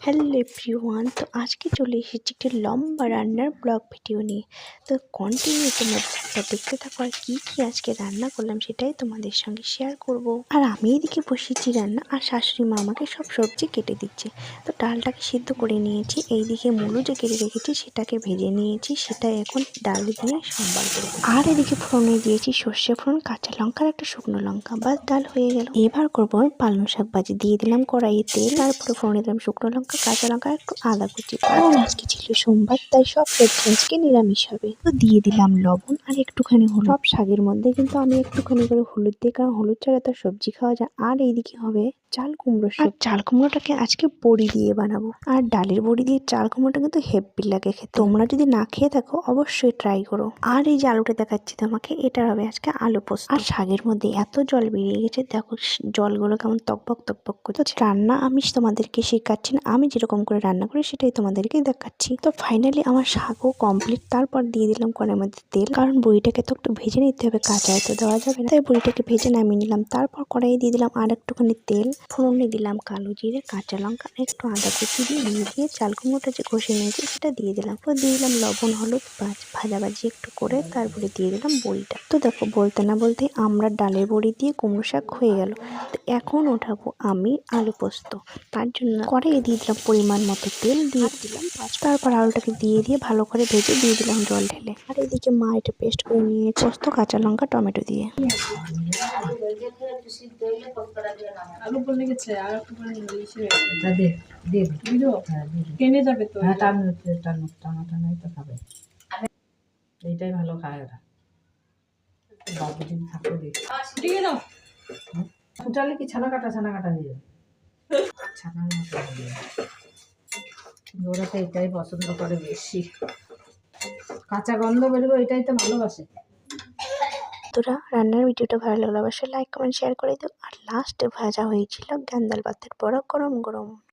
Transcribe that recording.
Hello everyone, তো আজকে চলে এসেছি একটি লম্বা রান্নার ব্লগ ভিডিও নিয়ে। তো কন্টিনিউ তোমরা ব্লগটা দেখতে থাকো, আর কী কী আজকে রান্না করলাম সেটাই তোমাদের সঙ্গে শেয়ার করব। আর আমি এদিকে বসেছি রান্না, আর শাশুড়ি মা আমাকে সব সবজি কেটে দিচ্ছে। তো ডালটাকে সিদ্ধ করে নিয়েছি, এইদিকে মুলো যে কেটে রেখেছি সেটাকে ভেজে নিয়েছি, সেটা এখন ডাল দিয়ে সম্বার করবো। আর এদিকে ফোড়নে দিয়েছি সর্ষে ফোড়ন, কাঁচা লঙ্কা আর একটা শুকনো লঙ্কা, বাস ডাল হয়ে গেল। এবার করবো পালং শাক ভাজি। দিয়ে দিলাম কড়াইয়ে তেল, তারপরে ফোড়নে দিলাম শুকনো লঙ্কা, কাঁচা লঙ্কা, একটু আদা কুচি। কারণ আজকে ছিল সোমবার, তাই সব সবজি আজকে নিরামিষ হবে। তো দিয়ে দিলাম লবণ আর একটুখানি হলুদ। সব শাকের মধ্যে কিন্তু আমি একটুখানি করে হলুদ দিই, কারণ হলুদ ছাড়া তো সবজি খাওয়া যায়। আর এইদিকে হবে চাল কুমড়ো। আর চাল কুমড়োটাকে আজকে বড়ি দিয়ে বানাবো। আর ডালের বড়ি দিয়ে চাল কুমড়োটা কিন্তু হেব্বি লাগে খেতে। তোমরা যদি না খেয়ে থাকো অবশ্যই ট্রাই করো। আর এই যে আলুটা দেখাচ্ছি তোমাকে, এটা হবে আজকে আলু পোস্ত। আর শাকের মধ্যে এত জল বেরিয়ে গেছে, দেখো জলগুলো কেমন টকবক টকবক করছে। রান্না আমি তোমাদেরকে শেখাচ্ছি না, আমি যেরকম করে রান্না করি সেটাই তোমাদেরকে দেখাচ্ছি। তো ফাইনালি আমার শাকও কমপ্লিট। তারপর দিয়ে দিলাম কড়াইয়ের মধ্যে তেল, কারণ বড়িটাকে তো একটু ভেজে নিতে হবে, কাঁচা তো দেওয়া যাবে না। তাই বড়িটাকে ভেজে নামিয়ে নিলাম। তারপর কড়াইয়ে দিয়ে দিলাম আর একটুখানি তেল, ফোড়নে দিলাম কালো জিরে, কাঁচা লঙ্কা, একটু আদা কুচি দিয়ে চাল কুমড়োটা যে কষে নিয়েছি সেটা দিয়ে দিলাম। তো দিয়ে দিলাম লবণ, হলুদ, ভাজাভাজি একটু করে তারপরে দিয়ে দিলাম বড়িটা। তো দেখো বলতে না বলতে আমরা ডালের বড়ি দিয়ে কুমড়ো শাক হয়ে গেল। তো এখন ওঠাবো আমি আলু পোস্ত। তার জন্য কড়াইয়ে দিয়ে দিলাম পরিমাণ মতো তেল, দিয়ে দিলাম তারপর আলুটাকে দিয়ে ভালো করে ভেজে দিয়ে দিলাম জল ঢেলে। আর এদিকে মা এটা পেস্ট করে নিয়েছে পোস্ত, কাঁচা লঙ্কা, টমেটো দিয়ে। আলু বলে গেছে আর একটু করে ইসে দে দে দিও কেনে যাবে তো। হ্যাঁ টানো তো খাবে, এইটাই ভালো খায় ওরা। বাবু যদি থাকে দেখ দিয়ে দাও, ফুটালে কি ছানা কাটা হয়ে যাবে, ছানার মতো হয়ে যাবে। ওরা তো এটাই পছন্দ করে বেশি, কাঁচা গন্ধ বেরোবে, এটাই তো ভালোবাসে। তোরা রান্নার ভিডিওটা ভালো লাগলে অবশ্যই লাইক কমেন্ট শেয়ার করে দিও। আর লাস্টে ভাজা হয়েছিল গ্যান্দাল ভাতের বড়া, গরম গরম।